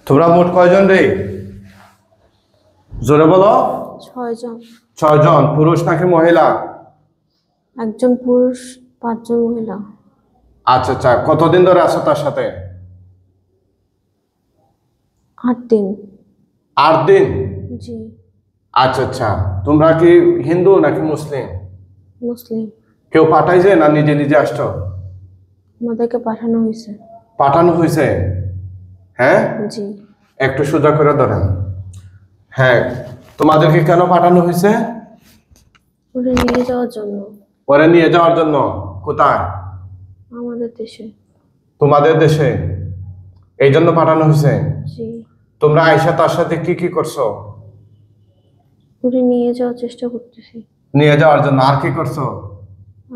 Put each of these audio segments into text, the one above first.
তোমরা মোট কয়জন রে? জোরে বলো। 6 জন। 6 জন। পুরুষ নাকি মহিলা? একজন পুরুষ, 5 জন মহিলা। আচ্ছা আচ্ছা, কতদিন ধরে আছো তার সাথে? 8 দিন। 8 দিন? জি। আচ্ছা আচ্ছা, তোমরা কি হিন্দু নাকি মুসলিম? মুসলিম। কেউ পাঠাইছে না নিজে নিজে আসছো? আমাদেরকে পাঠানো হয়েছে। পাঠানো হয়েছে? হ্যাঁ, জি। একটু সোজা করে ধরেন। হ্যাঁ, তোমাদেরকে কেন পাঠানো হয়েছে? ওরে নিয়ে যাওয়ার জন্য। পরে নিয়ে যাওয়ার জন্য? কোথায়? আমাদের দেশে। তোমাদের দেশে? এই জন্য পাঠানো হয়েছে? জি। তোমরা আয়সা তার সাথে কি কি করছো? ওরে নিয়ে যাওয়ার চেষ্টা করতেছি। নিয়ে যাওয়ার জন্য আর কি করছো?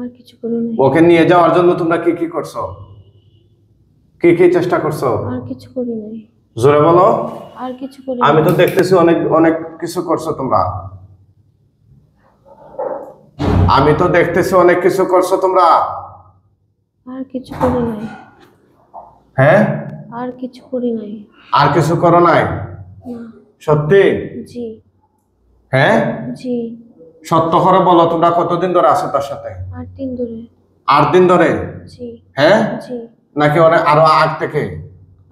আর কিছু করি নাই। ওকে নিয়ে যাওয়ার জন্য তোমরা কি কি করছো? কি কি চেষ্টা করছো? আর কিছু করি নাই। জোরে বলো। আর কিছু করি আমি নাই। তো দেখতেছি অনেক অনেক কিছু করছো তোমরা। আমি তো দেখতেছি অনেক কিছু করছো তোমরা। আর কিছু করি নাই। হ্যাঁ, আর কিছু করি নাই। আর কিছু করো নাই? না। সত্যি? জি। হ্যাঁ, জি। সত্য করে বলো, তোমরা কতদিন ধরে আছো তার সাথে? 8 দিন ধরে। 8 দিন ধরে? জি। হ্যাঁ, জি। নাকি অনেক আরো আগ থেকে?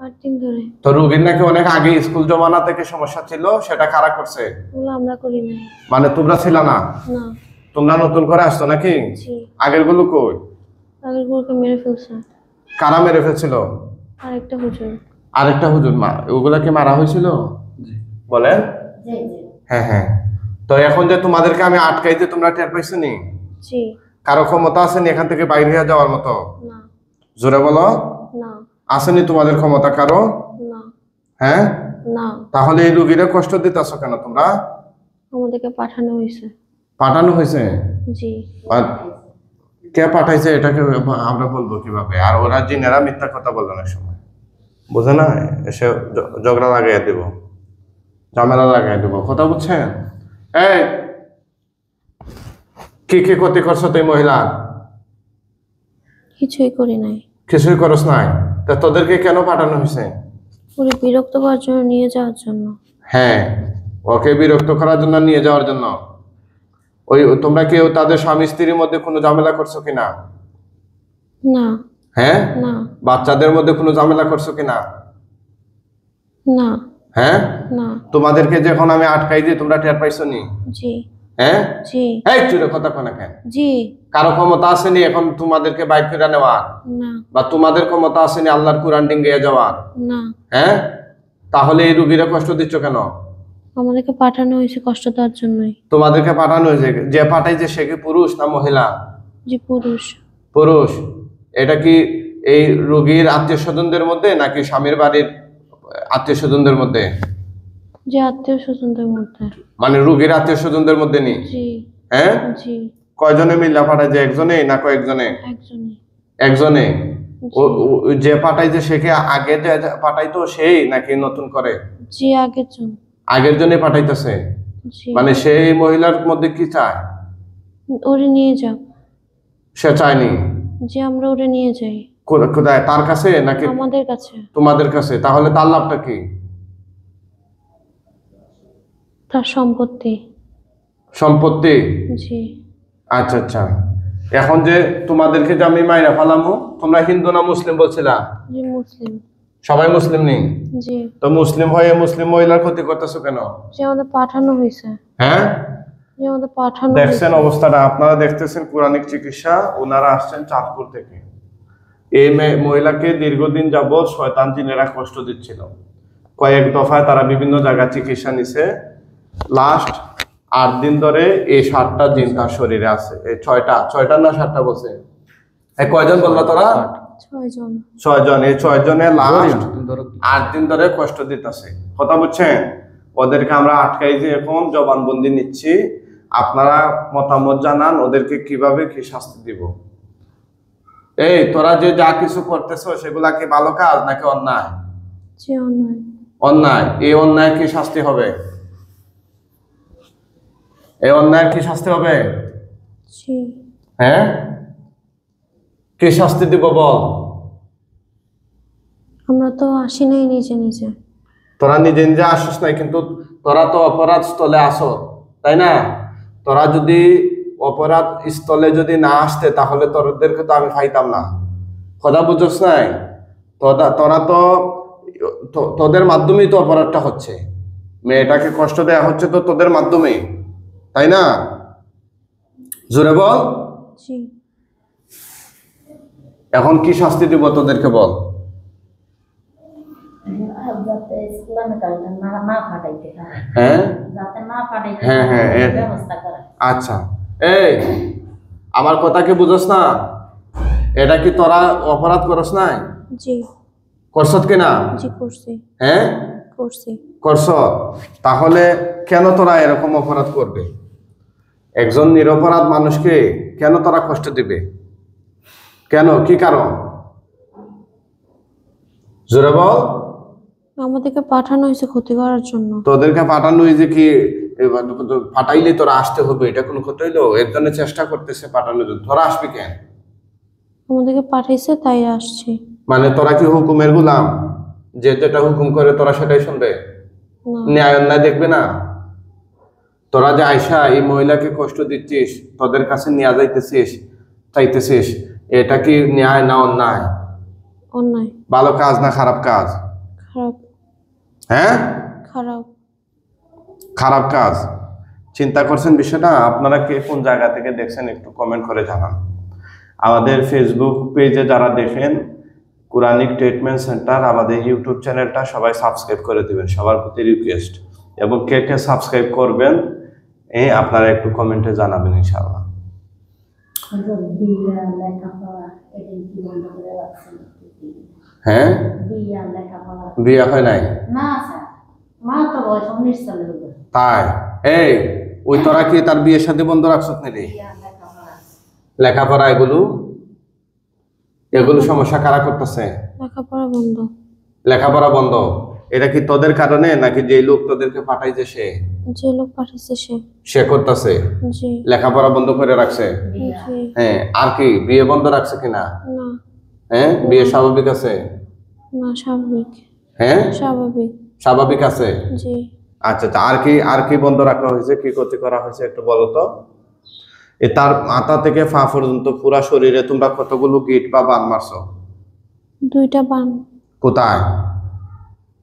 8 দিন ধরে। তো রোগীর নাকি অনেক আগে স্কুল জমানা থেকে সমস্যা ছিল, সেটা কারা করছে? ওগুলো আমরা করি নাই। মানে তোমরা ছিল না? না। তোমরা নতুন করে আসছো নাকি? জি। আগের গুলো কই? আগের গুলোকে মেরে ফেলছে। কারা মেরে ফেলছিল? আরেকটা হুজুর। আরেকটা হুজুর। ওগুলা কি মারা হয়েছিল? বলেন। হ্যাঁ হ্যাঁ। তো এখন যে তোমাদেরকে আমি আটকাইতে তোমরা টের পাইছো নি? জি। কারো ক্ষমতা আসেনি এখান থেকে বাইরে হয়ে যাওয়ার মতো? না। জোরে বলো। না। আসেনি তোমাদের ক্ষমতা কারো? না। হ্যাঁ, না। তাহলে এই রোগীরা কষ্ট দিতেছো কেন তোমরা? আমাদেরকে পাঠানো হয়েছে। পাঠানো হয়েছে? জি। আর কে পাঠাইছে এটাকে আমরা বলবো কিভাবে? আর ওরা জিনেরা মিথ্যা কথা বলবে অনেক সময়, বুঝে না? এসে ঝগড়া লাগাই দেব, ঝামেলা লাগাই দেবো, কথা বুঝছেন? এই, কি কি ক্ষতি করছো তুই মহিলা? কিছুই করি নাই। কিছুই করস নাই? তা তোদেরকে কেন পাঠানো হয়েছে? ওরে বিরক্ত করার জন্য, নিয়ে যাওয়ার জন্য। হ্যাঁ, ওকে বিরক্ত করার জন্য নিয়ে যাওয়ার জন্য। ওই তোমরা কেউ তাদের স্বামী স্ত্রীর মধ্যে কোনো ঝামেলা করছো কিনা? না। হ্যাঁ, না। বাচ্চাদের মধ্যে কোনো ঝামেলা করছো কিনা? না। হ্যাঁ, না। তোমাদেরকে যখন আমি আটকাই দিই তোমরা টের পাইছো নি? জি। হ্যাঁ, জি। এই চুরে কথা কোন কেন? জি। কারো ক্ষমতা আসেনি এখন তোমাদেরকে বাইর করে নেওয়া? না। বা তোমাদের ক্ষমতা আসেনি আল্লাহর কুরআন ডিঙ্গিয়ে যাওয়া? না। হ্যাঁ, তাহলে এই রোগীরা কষ্ট দিচ্ছ কেন? আমাদেরকে পাঠানো হয়েছে কষ্ট দেওয়ার জন্যই। তোমাদেরকে পাঠানো হয়েছে, যে পাঠাইছে সে কি পুরুষ না মহিলা? জি, পুরুষ। পুরুষ। এটা কি এই রোগীর আত্মীয় স্বজনদের মধ্যে নাকি স্বামীর বাড়ির আত্মীয় স্বজনদের মধ্যে? যে আত্মীয় স্বজনদের মধ্যে। মানে রোগীর আত্মীয় স্বজনদের মধ্যে নেই? জি। হ্যাঁ, জি। কয়জনে মিল্লা পাঠাইছে? একজনে না কয়েকজনে? একজনই। একজনে। যে পাঠাইছে সে কি আগে যে পাঠাইতো সেই নাকি নতুন করে? জি, আগের জন। আগের জনে পাঠাইতেছে? জি। মানে সেই মহিলার মধ্যে কি চায়? ওরে নিয়ে যাও। সে চায়নি? যে আমরা ওরে নিয়ে যাই। কোথায়? তার কাছে নাকি আমাদের কাছে? তোমাদের কাছে? তাহলে তার লাভটা কি? তার সম্পত্তি। সম্পত্তি? জি। আচ্ছা আচ্ছা। এখন যে তোমাদেরকে যে আমি মাইরা ফালামু, তোমরা হিন্দু না মুসলিম বলছিলা? জি, মুসলিম। সবাই মুসলিম নেই? জি। তো মুসলিম হয়ে মুসলিম মহিলার ক্ষতি করতেছো কেন? যে আমাদের পাঠানো হয়েছে। হ্যাঁ, যে আমাদের পাঠানো দেখছেন হয়েছে। অবস্থাটা? আপনারা দেখতেছেন কোরআনিক চিকিৎসা। ওনারা আসছেন চাঁদপুর থেকে। এই মহিলাকে দীর্ঘদিন যাবৎ শয়তান জিনেরা কষ্ট দিচ্ছিল। কয়েক দফায় তারা বিভিন্ন জায়গায় চিকিৎসা নিছে। লাস্ট 8 দিন ধরে এই 7টা জিন তার শরীরে আছে। এই 6টা না 7টা বলছে? এই কয়জন বললা তোরা? 6 জন। 6 জন। এই 6 জনের লাস্ট 8 দিন ধরে কষ্ট দিতেছে, কথা বুঝছেন? ওদেরকে আমরা আটকাই যে এখন জবানবন্দি নিচ্ছি। আপনারা মতামত জানান ওদেরকে কিভাবে কি শাস্তি দিব। এই তোরা যে যা কিছু করতেছো সেগুলা কি ভালো কাজ নাকি অন্যায়? যে অন্যায়। অন্যায়। এই অন্যায় কি শাস্তি হবে? এই অন্যায়ের কি শাস্তি হবে? জি। হ্যাঁ, কি শাস্তি দিব বল? আমরা তো আসি নাই নিজে নিজে। তোরা নিজে নিজে আসিস নাই, কিন্তু তোরা তো অপরাধ স্থলে আসো, তাই না? তোরা যদি অপরাধ স্থলে যদি না আসতে তাহলে তোদেরকে তো আমি খাইতাম না। কথা বুঝছ নাই? তোরা তো তোদের মাধ্যমেই তো অপরাধটা হচ্ছে, মেয়েটাকে কষ্ট দেয়া হচ্ছে তো তোদের মাধ্যমেই, তাই না? জোরে বল। জি। এখন কি শাস্তি দিব তোদেরকে বল? যাতে ইসলামে কারণে না ফাটাইতে পারে, হ্যাঁ যাতে না ফাটাইতে হ্যাঁ হ্যাঁ পারে ব্যবস্থা করে। আচ্ছা, এই আমার কথা কি বুঝছ না? এটা কি তোরা অপরাধ করস নাই? জি। করছত কিনা? জি করছি। হ্যাঁ করছি। করছ। তাহলে কেন তোরা এরকম অপরাধ করবে? একজন নিরপরাধ মানুষকে কেন তোরা কষ্ট দিবে? কেন, কি কারণ? জোরে বল। আমাদেরকে পাঠানো হয়েছে ক্ষতি করার জন্য। তোদেরকে পাঠানো হয়েছে কি? পাঠাইলে তোরা আসতে হবে, এটা কোনো কথা হইলো? একজনের চেষ্টা করতেছে পাঠানোর জন্য, তোরা আসবি কেন? আমাদেরকে পাঠাইছে তাই আসছি। মানে তোরা কি হুকুমের গোলাম, যে যেটা হুকুম করে তোরা সেটাই শুনবে, না। ন্যায় অন্যায় দেখবে না? তোরা যে আয়সা এই মহিলাকে কষ্ট দিচ্ছিস, তোদের কাছে নিয়ে যাইতেছিস, চাইতেছিস, এটা কি ন্যায় না অন্যায়? অন্যায়। ভালো কাজ না খারাপ কাজ? খারাপ। হ্যাঁ খারাপ। খারাপ কাজ। চিন্তা করছেন বিষয়টা? আপনারা কে কোন জায়গা থেকে দেখছেন একটু কমেন্ট করে জানান। আমাদের ফেসবুক পেজে যারা দেখেন কোরআনিক ট্রিটমেন্ট সেন্টার, আমাদের ইউটিউব চ্যানেলটা সবাই সাবস্ক্রাইব করে দিবেন, সবার প্রতি রিকোয়েস্ট। এবং কে কে সাবস্ক্রাইব করবেন আপনারা একটু কমেন্টে জানাবেন ইনশাআল্লাহ। বিয়া লেখাপড়া এটা কি বন্ধ করে রাখছেন? হ্যাঁ বিয়া লেখাপড়া বিয়ে হয় নাই? না স্যার, মা তো বয়স 19 সালের উপর। তাই? এই ওই তোরা কি তার বিয়ের সাথে বন্ধ রাখছত নাকি? বিয়া লেখাপড়া লেখাপড়া এগুলো সমস্যা কারা করতেছে? লেখাপড়া বন্ধ। লেখাপড়া বন্ধ। এটা কি তোদের কারণে নাকি যে লোক তোদেরকে পাঠাইছে যে লোক পাঠাইছে সে করতেছে? জি। লেখাপড়া বন্ধ করে রাখছে? বিয়া জি। হ্যাঁ। আর কি বিয়ে বন্ধ রাখছে কিনা? না। হ্যাঁ বিয়ে স্বাভাবিক আছে? না স্বাভাবিক। হ্যাঁ স্বাভাবিক। স্বাভাবিক আছে। জি। আচ্ছা আচ্ছা, আর কি বন্ধ রাখা হয়েছে, কি ক্ষতি করা হয়েছে একটু বলো তো? তার মাথা থেকে পা পর্যন্ত পুরা শরীরে তোমরা কতগুলো গিট বা বান মারছো? 2টা বান। কোথায়?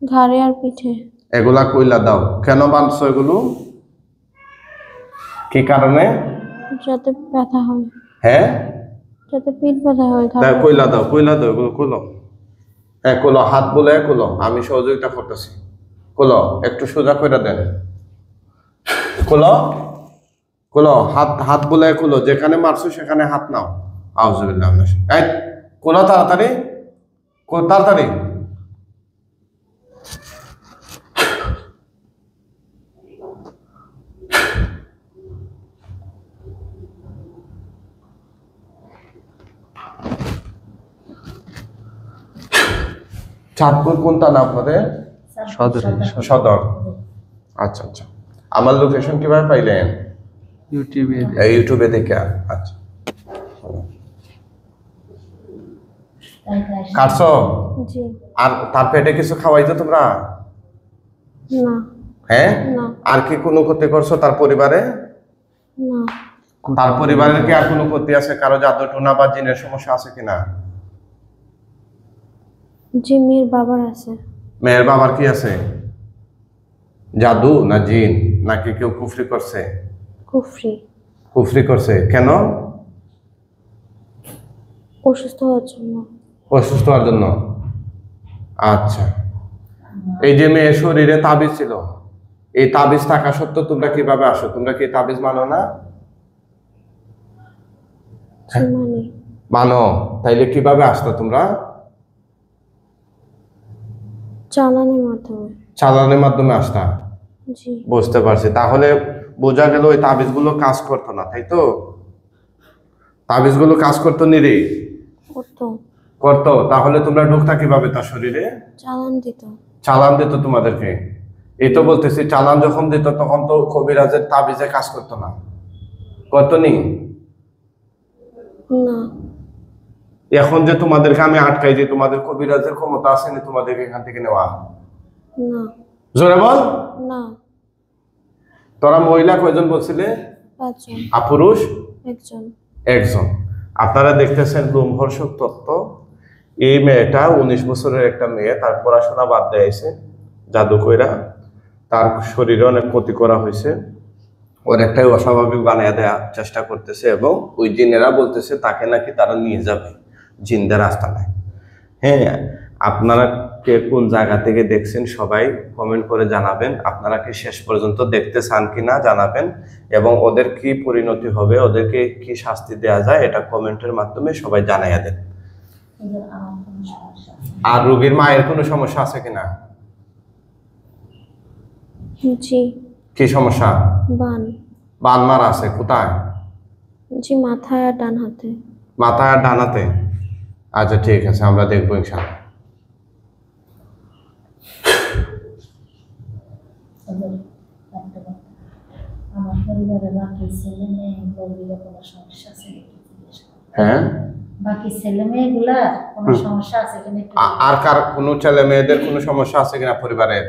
ঘাড়ে আর পিঠে। এগুলা কইলা দাও, কেন বানছো এগুলো, কি কারণে? যাতে ব্যথা হয়। হ্যাঁ যাতে পিঠ ব্যথা হয়। কইলা দাও এগুলো খুলো। হ্যাঁ খুলো, হাত বলে খুলো, আমি সহযোগিতা করতেছি। খুলো, একটু সোজা করে দেন। খুলো হাত বলে খুলো, যেখানে মারছো সেখানে হাত নাও। আউযুবিল্লাহ এই খুলো তাড়াতাড়ি, তাড়াতাড়ি। চাঁদপুর কোন থানা আপনাদের? সদর। আচ্ছা আচ্ছা, আমার লোকেশন কিভাবে পাইলেন? ইউটিউবে দেখে। আচ্ছা কাটছো? জি। আর তার পেটে কিছু খাওয়াইছো তোমরা? না। হ্যাঁ না। আর কি কোনো ক্ষতি করছো তার পরিবারে? না। তার পরিবারের কি আর কোনো ক্ষতি আছে? কারো জাদু টোনা বা জিনের সমস্যা আছে কিনা? জি, মেয়ের বাবার আছে। মেয়ের বাবার কি আছে? জাদু না জিন, নাকি কেউ কুফরি করছে? কুফরি করছে। কেন? অসুস্থ হওয়ার জন্য। অসুস্থ হওয়ার জন্য। আচ্ছা, এই যে মেয়ের শরীরে তাবিজ ছিল, এই তাবিজ থাকা সত্ত্বেও তোমরা কিভাবে আসো? তোমরা কি তাবিজ মানো না? মানো, তাইলে কিভাবে আসতো তোমরা? চালানের মাধ্যমে আসতা। জি। বুঝতে পারছি। তাহলে বোঝা গেল ওই তাবিজগুলো কাজ করতো না, তাই তো? তাবিজগুলো কাজ করতো নিরে? করতো। তাহলে তোমরা ঢুকতা কিভাবে তার শরীরে? চালান দিত তোমাদেরকে। এই তো বলতেছি, চালান যখন দিত তখন তো কবিরাজের তাবিজে কাজ করতো না, করতো নি? না। এখন যে তোমাদেরকে আমি আটকাই, যে তোমাদের কবিরাজের ক্ষমতা আসেনি তোমাদেরকে এখান থেকে নেওয়া? না। জোরে বল। না, তোরা মহিলা কয়জন বলছিলে? 5 জন। আর পুরুষ? 1 জন। একজন। আপনারা দেখতেছেন লোমহর্ষক তত্ত্ব। এই মেয়েটা 19 বছরের একটা মেয়ে, তার পড়াশোনা বাদ দিয়েছে জাদু কইরা, তার শরীরে অনেক ক্ষতি করা হয়েছে, ওর একটাই অস্বাভাবিক বানিয়ে দেওয়ার চেষ্টা করতেছে, এবং ওই জিনেরা বলতেছে তাকে নাকি তারা নিয়ে যাবে জিনদের আস্তানায়। হ্যাঁ, আপনারা কে কোন জায়গা থেকে দেখছেন সবাই কমেন্ট করে জানাবেন। আপনারা কি শেষ পর্যন্ত দেখতে চান কিনা জানাবেন, এবং ওদের কি পরিণতি হবে, ওদেরকে কি শাস্তি দেওয়া যায়, এটা কমেন্টের মাধ্যমে সবাই জানাইয়া দেন। হুজুর আমার কোনো সমস্যা আছে? আর রোগীর মায়ের কোনো সমস্যা আছে কিনা? জি। কি সমস্যা? বান। বান মারা আছে কোথায়? জি, মাথায় আর ডান হাতে। মাথায় আর ডানাতে? আচ্ছা ঠিক আছে, আমরা দেখবো ইনশাআল্লাহ। হুজুর, একটা কথা, আমার পরিবারে বাকি ছেলে মেয়েগুলো কোনো সমস্যা আছে নাকি জিজ্ঞেস করুন। হ্যাঁ, বাকি ছেলে মেয়েগুলা কোনো সমস্যা আছে কিনা একটু আর কার কোনো ছেলে মেয়েদের কোনো সমস্যা আছে কিনা পরিবারের?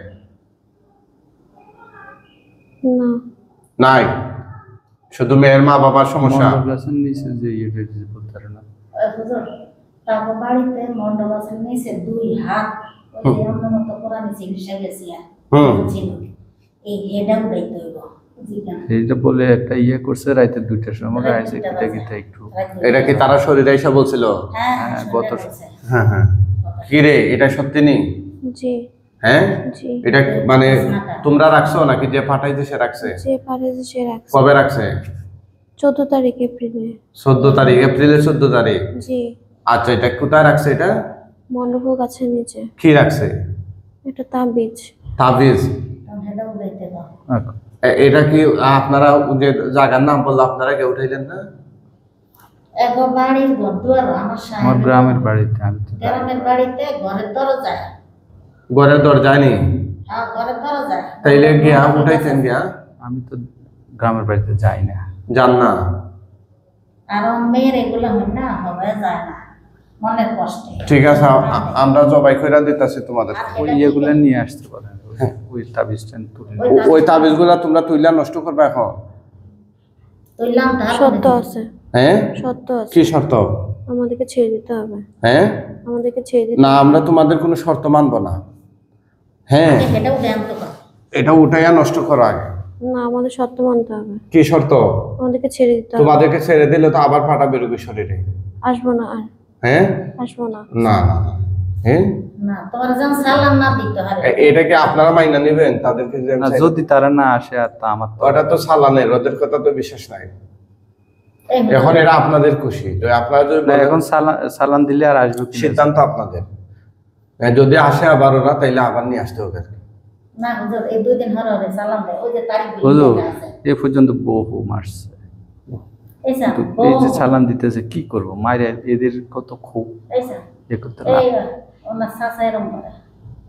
না। নাই, শুধু মেয়ের মা বাবার সমস্যা। হুজুর, তারপর বাড়িতে মন্ডল আছে নিচে 2 হাত ওই যে অন্য মতো কোরআন চিকিৎসা গেছি ছিল এই হেডা উড়াইতে হইব এইটা বলে একটা ইয়ে করছে রাতে 2টার সময় আইছে কিটা একটু। এটা কি তারা শরীরে এসে বলছিল? হ্যাঁ গত হ্যাঁ হ্যাঁ। কি রে, এটা সত্যি নেই? জি। হ্যাঁ, জি। এটা মানে তোমরা রাখছো নাকি যে পাঠাইতে সে রাখছে? যে পারে যে সে রাখছে। কবে রাখছে? 14 তারিখ এপ্রিলে। 14 তারিখ, এপ্রিলের 14 তারিখ। জি। আচ্ছা, এটা কোথায় রাখছে? এটা মণ্ডপ গাছের নিচে। কি রাখছে? এটা তাবিজ। তাবিজ? হেডা উড়াইতে দাও। এটা কি আপনারা যে জায়গার নাম বললো আপনারা কেউ উঠাইলেন না? এক বাড়ির ঘর দুয়ার আমার আমার গ্রামের বাড়িতে। আমি তো গ্রামের বাড়িতে ঘরের দরজায়। ঘরের দরজায় নেই? হ্যাঁ, ঘরের দরজায়। তাইলে গিয়া উঠাইতেন গিয়া? আমি তো গ্রামের বাড়িতে যাই না। যান না? আর মেয়ের এগুলো হয় না, হবে যায় না মনের কষ্টে। ঠিক আছে, আমরা জবাই কইরা দিতেছি তোমাদের। ওই ইয়েগুলো নিয়ে আসতে পারেন, ওই তাবিজটা তুলে ওই তাবিজগুলা তোমরা তুইলা নষ্ট করবে এখন? তুললাম তাহলে শর্ত আছে। হ্যাঁ, শর্ত আছে। কি শর্ত? আমাদেরকে ছেড়ে দিতে হবে। হ্যাঁ, আমাদেরকে ছেড়ে দিতে না আমরা তোমাদের কোনো শর্ত মানবো না। হ্যাঁ, হেডা উঠে আনতে পারো। এটা উঠাইয়া নষ্ট করো আগে। না, আমাদের শর্ত মানতে হবে। কি শর্ত? আমাদেরকে ছেড়ে দিতে হবে। তোমাদেরকে ছেড়ে দিলে তো আবার ফাটা বেরোবে শরীরে। আসবো না আর। হ্যাঁ, আসবো না। না না না। হ্যাঁ, না, তোমার যেন সালাম না দিতে হয়। এটা কি আপনারা মাইনা নেবেন তাদেরকে যে না, যদি তারা না আসে আর তা আমার তো ওটা তো সালানের, ওদের কথা তো বিশ্বাস নাই। এখন এটা আপনাদের খুশি, তো আপনারা যদি না, এখন সালান দিলে আর আসবে কি? সিদ্ধান্ত আপনাদের। যদি আসে আবার ওরা, তাইলে আবার নিয়ে আসতে হবে। না হুজুর, এই 2 দিন হরে সালাম দেয়, ওই যে তারিখ বুঝলো, আছে এ পর্যন্ত বহু মারছে। এইসা তো এই যে চালান দিতেছে কি করব, মায়ের এদের কত খুব এইসা এ করতে না। এই ওনার সাসা এরকম করে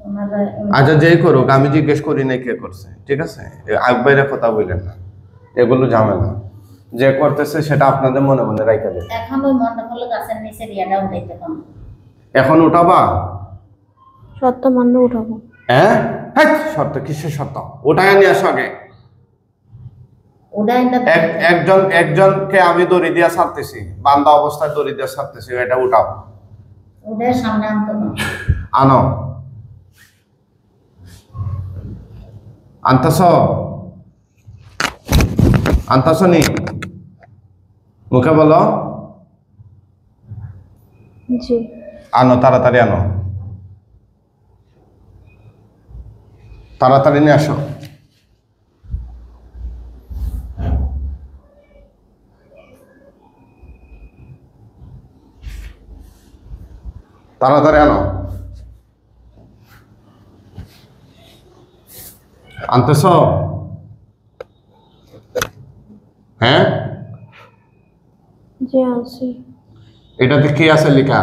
ওনারা আচ্ছা, যেই করুক, আমি জিজ্ঞেস করি নাই কে করছে, ঠিক আছে? আকবাইরা কথা বললেন না, এগুলো ঝামেলা। যে করতেছে সেটা আপনাদের মনে মনে রাখা দেন। এখন ওই মন্ডপল গাছের নিচে রিয়াটা উঠাইতে পারো। এখন উঠাবা? শর্ত মানলে উঠাবো। হ্যাঁ, শর্ত কিসের শর্ত? ওটাই নিয়ে আসো আগে। একজনকে আমি দড়ি দিয়া ছাড়তেছি, বান্ধা অবস্থায় দড়ি দিয়া ছাড়তেছি, এটা উঠাও। ওদের সামনে আনতে পারো। আনো। আনতাছ? আনতাছ নি? মুখে বলো। জি। আনো, তাড়াতাড়ি আনো, তাড়াতাড়ি নিয়ে আসো। তাড়াতাড়ি আনো। আনতেছ? হ্যাঁ, জি আনছি। এটাতে কি আছে লেখা?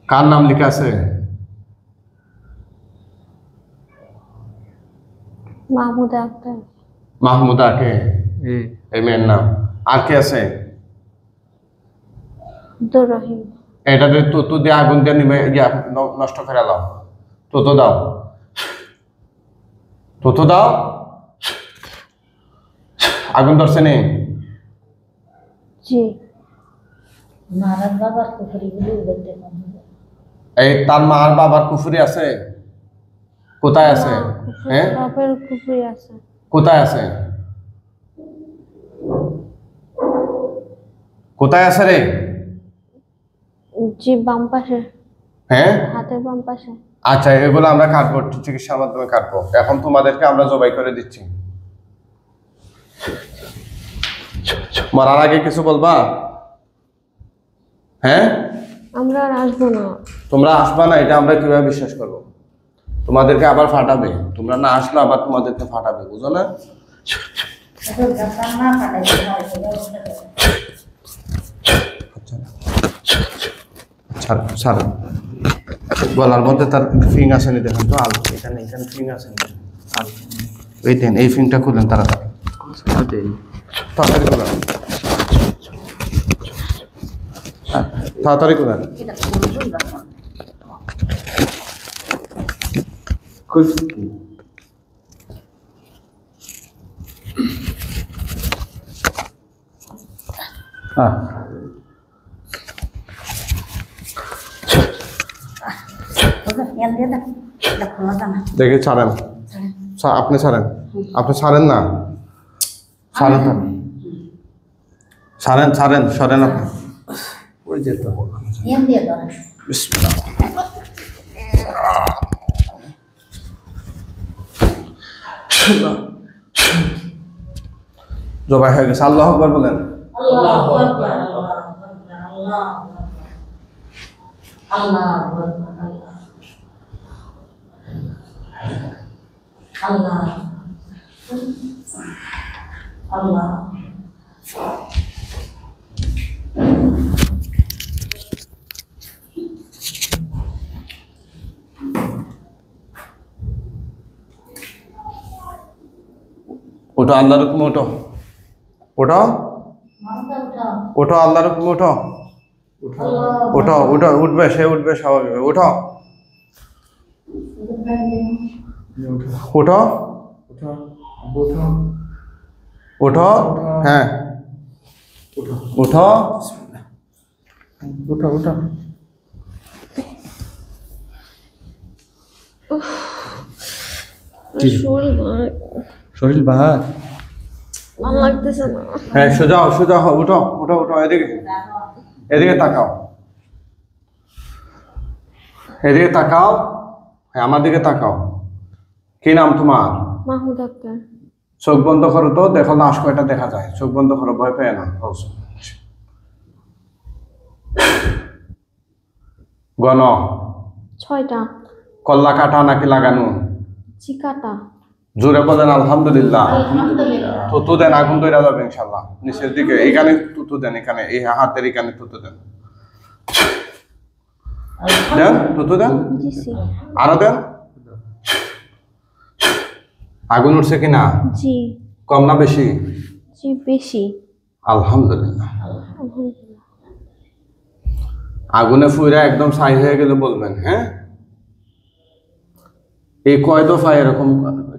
কার নাম লেখা আছে? মাহমুদা আক্তার। মাহমুদা কে? এই মেয়ের নাম। আর কে আছে? আব্দুর রহিম। এটাতে তুতু দিয়ে আগুন দিয়ে নিমে ইয়া নষ্ট করে দাও। তুতু দাও, তুতু দাও। আগুন ধরছে নি? জি। মারার বাবার কুকুরিগুলো দেখতে মন হয়। এই তার মা আর বাবার কুফরি আছে? কোথায় আছে? হ্যাঁ, বাপের কুফরি আছে। কোথায় আছে? কোথায় আছে রে? জি, বাম পাশে, হ্যাঁ, হাতের বাম পাশে। আচ্ছা, এগুলো আমরা কাটবো, চিকিৎসার মাধ্যমে কাটবো। এখন তোমাদেরকে আমরা জবাই করে দিচ্ছি। মরার আগে কিছু বলবা? হ্যাঁ, আমরা আর আসবো না। তোমরা আসবা না, এটা আমরা কিভাবে বিশ্বাস করবো? তোমাদেরকে আবার ফাটাবে, তোমরা না আসলে আবার তোমাদেরকে ফাটাবে, বুঝো না? এখন যখন না পাঠাইতে হয় সে ব্যবস্থা করে। ছাড় ছাড়, গলার মধ্যে তার ফিং আসেনি, দেখেন তো আলো, এখানে এখানে ফিং আসেনি। এই দেন, এই ফিংটা খুলেন তাড়াতাড়ি, তাড়াতাড়ি খুলেন, তাড়াতাড়ি খুলেন। এটা খুলবই না। খুলছি কি? হ্যাঁ, ওকে এল দিয়ে দাও। এটা খোলা দাও না। দেখে ছাড়েন, আপনি ছাড়েন, আপনি ছাড়েন না, ছাড়েন, ছাড়েন, ছাড়েন, সরেন আপনি। ওই যেত এল দিয়ে দাও। বিসমিল্লাহ। জবাই হয়ে গেছে, আল্লাহু আকবার বলেন। আল্লাহু আকবার, আল্লাহু আকবার, আল্লাহু আকবার, আল্লাহ, আল্লাহ। ওঠো, আল্লাহর হুকুমে ওঠো, ওঠো, মাথা উঠাও। ওঠো, আল্লাহর হুকুমে ওঠো, আল্লাহ। ওঠো, ওঠো, উঠবে, সে উঠবে স্বাভাবিক, ওঠো, ওঠো, ওঠো, হ্যাঁ, ওঠো, উঠো উঠো। শরীর শরীর বাহার ভালো লাগতেছে না। হ্যাঁ, সোজা হও, সোজা হও, উঠো, উঠো, উঠো, এদিকে, এদিকে তাকাও, এদিকে তাকাও, হ্যাঁ, আমার দিকে তাকাও। কি নাম তোমার? মাহমুদ আক্তার। চোখ বন্ধ করো তো, দেখো লাশ কয়টা দেখা যায়, চোখ বন্ধ করো, ভয় পেয়ে না। গণ, 6টা। কল্লা কাটা নাকি লাগানো? চিকাটা। জোরে বলেন আলহামদুলিল্লাহ। আলহামদুলিল্লাহ। থুতু দেন, আগুন ধরে যাবে ইনশাল্লাহ। নিচের দিকে এখানে থুতু দেন, এখানে এই হাতের এখানে থুতু দেন, দেন থুতু দেন, দিছি। আরো দেন। আগুন উঠছে কিনা? জি। কম না বেশি? জি, বেশি। আলহামদুলিল্লাহ। আলহামদুলিল্লাহ। আগুনে ফুইরা একদম ছাই হয়ে গেলে বলবেন। হ্যাঁ, এই কয় দফা এরকম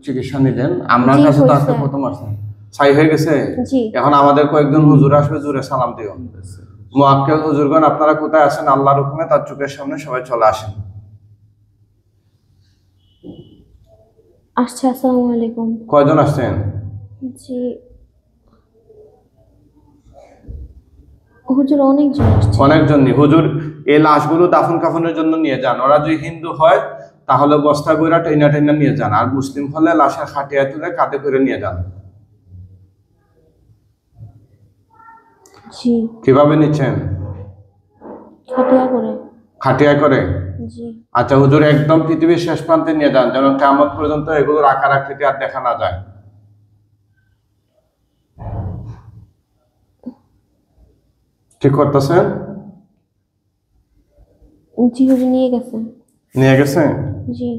চিকিৎসা নিলেন? আপনার জি, কাছে তো আজকে হয়েছে। প্রথম আসছেন, ছাই হয়ে গেছে। জি। এখন আমাদের কয়েকজন হুজুর আসবে, জোরে সালাম দিও। মুআক্কেল হুজুরগণ আপনারা কোথায় আছেন? আল্লাহর হুকুমে তার চোখের সামনে সবাই চলে আসেন। আসছে। আসসালামু আলাইকুম। কয়জন আসছেন? জি, হুজুর অনেকজন আসছে। অনেকজন। হুজুর এই লাশগুলো দাফন কাফনের জন্য নিয়ে যান। ওরা যদি হিন্দু হয় তাহলে বস্তা কইরা টেনা টেনা নিয়ে যান, আর মুসলিম হলে লাশের খাটিয়া তুলে কাঁধে করে নিয়ে যান। জি। কিভাবে নিচ্ছেন? খাটিয়া করে। খাটিয়া করে? জি। আচ্ছা হুজুর, একদম পৃথিবীর শেষ প্রান্তে নিয়ে যান, যেন কিয়ামত পর্যন্ত এগুলোর আকার আকৃতি আর দেখা না যায়। ঠিক করতেছেন? জি, হুজুর নিয়ে গেছে। নিয়ে গেছে? জি।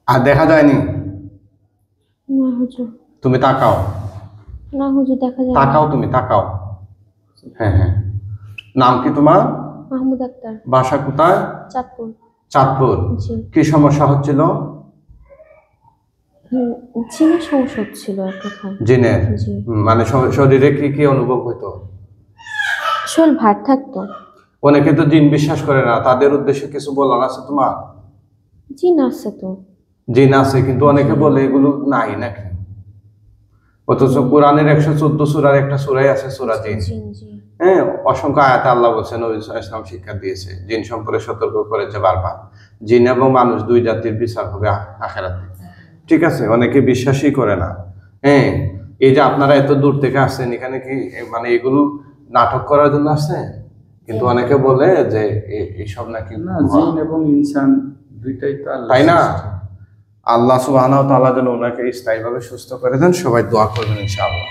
আর দেখা যায়নি? না হুজুর, তুমি তাকাও, না হুজুর, দেখা যায় না। তাকাও, তুমি তাকাও। হ্যাঁ হ্যাঁ। নাম কি তোমার? মাহমুদ আক্তার, বাসা কোথায়? চাঁদপুর। চাঁদপুর। জি। কি সমস্যা হচ্ছিল? জিনের সমস্যা হচ্ছিল এক কথায়। জিনের? জি। মানে শরীরে কি কি অনুভব হইতো? শরীর ভার থাকতো। অনেকে তো জিন বিশ্বাস করে না, তাদের উদ্দেশ্যে কিছু বলার আছে তোমার? জিন আছে তো। জিন আছে, কিন্তু অনেকে বলে এগুলো নাই নাকি। অথচ কোরআনের 114 সূরার একটা সূরাই আছে সূরা জিন। জি জি। হ্যাঁ, অসংখ্য আয়াতে আল্লাহ বলছেন, নবী সাল্লাল্লাহু আলাইহি ওয়াসাল্লাম শিক্ষা দিয়েছে, জিন সম্পর্কে সতর্ক করেছে বারবার। জিন এবং মানুষ দুই জাতির বিচার হবে আখিরাতে। ঠিক আছে, অনেকে বিশ্বাসই করে না। হ্যাঁ, এই যে আপনারা এত দূর থেকে আসছেন, এখানে কি মানে এগুলো নাটক করার জন্য আসছেন? কিন্তু অনেকে বলে যে এইসব নাকি না, জিন এবং ইনসান দুইটাই তো আল্লাহ, তাই না? আল্লাহ সুবহানাহু ওয়া তাআলা যেন ওনাকে স্থায়ীভাবে সুস্থ করে দেন। সবাই দোয়া করবেন ইনশাআল্লাহ।